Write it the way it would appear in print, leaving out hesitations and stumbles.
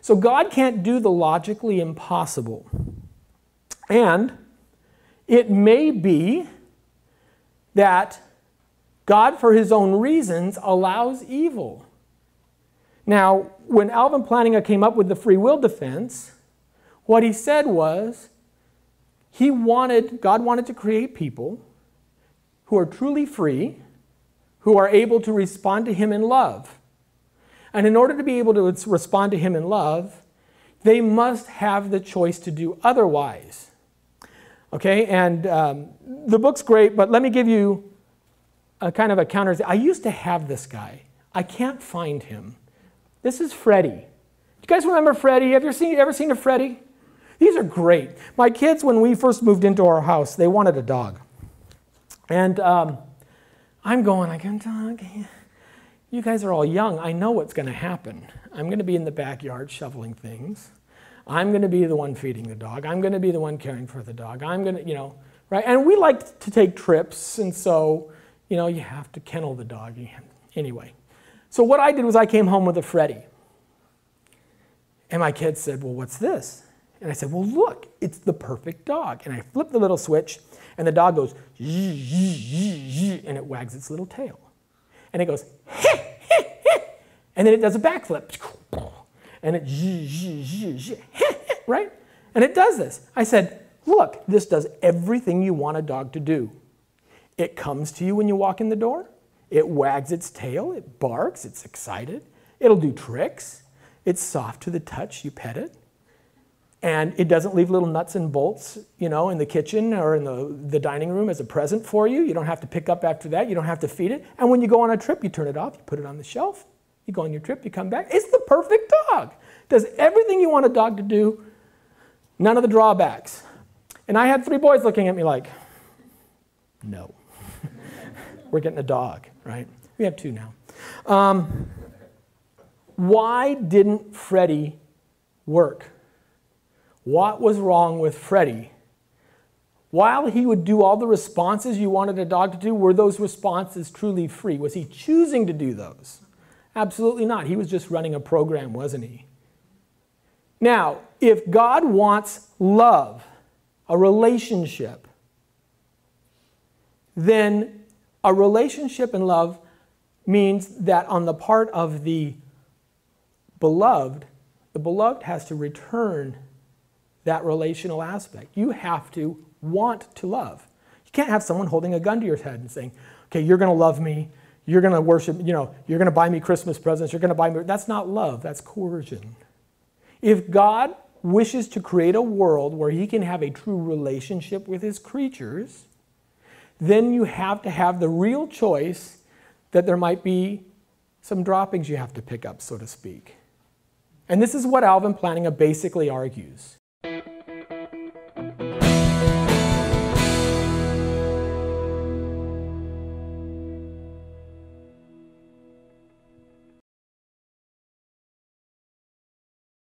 So God can't do the logically impossible. And it may be that God, for his own reasons, allows evil. Now, when Alvin Plantinga came up with the free will defense, what he said was, God wanted to create people who are truly free, who are able to respond to him in love. And in order to be able to respond to him in love, they must have the choice to do otherwise. Okay, and the book's great, but let me give you a kind of a counter. I used to have this guy. I can't find him. This is Freddie. You guys remember Freddie? Have you ever seen a Freddie? These are great. My kids, when we first moved into our house, they wanted a dog. And I'm going, I go, dog, you guys are all young. I know what's going to happen. I'm going to be in the backyard shoveling things. I'm going to be the one feeding the dog. I'm going to be the one caring for the dog. I'm going to, right? And we like to take trips, and so, you have to kennel the dog. Anyway, so what I did was I came home with a Freddie. And my kids said, well, what's this? And I said, well, look, it's the perfect dog. And I flip the little switch, and the dog goes, and it wags its little tail. And it goes, and then it does a backflip. And it, right? And it does this. I said, look, this does everything you want a dog to do. It comes to you when you walk in the door. It wags its tail. It barks. It's excited. It'll do tricks. It's soft to the touch. You pet it. And it doesn't leave little nuts and bolts, in the kitchen or in the dining room as a present for you. You don't have to pick up after that. You don't have to feed it. And when you go on a trip, you turn it off. You put it on the shelf. You go on your trip. You come back. It's the perfect dog. Does everything you want a dog to do. None of the drawbacks. And I had 3 boys looking at me like, no. We're getting a dog, right? We have 2 now. Why didn't Freddie work? What was wrong with Freddie? While he would do all the responses you wanted a dog to do, were those responses truly free? Was he choosing to do those? Absolutely not. He was just running a program, wasn't he? Now, if God wants love, a relationship, then a relationship and love means that on the part of the beloved has to return that relational aspect. You have to want to love. You can't have someone holding a gun to your head and saying, okay, you're going to love me, you're going to worship, you're going to buy me Christmas presents, you're going to buy me. That's not love, that's coercion. If God wishes to create a world where he can have a true relationship with his creatures, then you have to have the real choice that there might be some droppings you have to pick up, so to speak. And this is what Alvin Plantinga basically argues.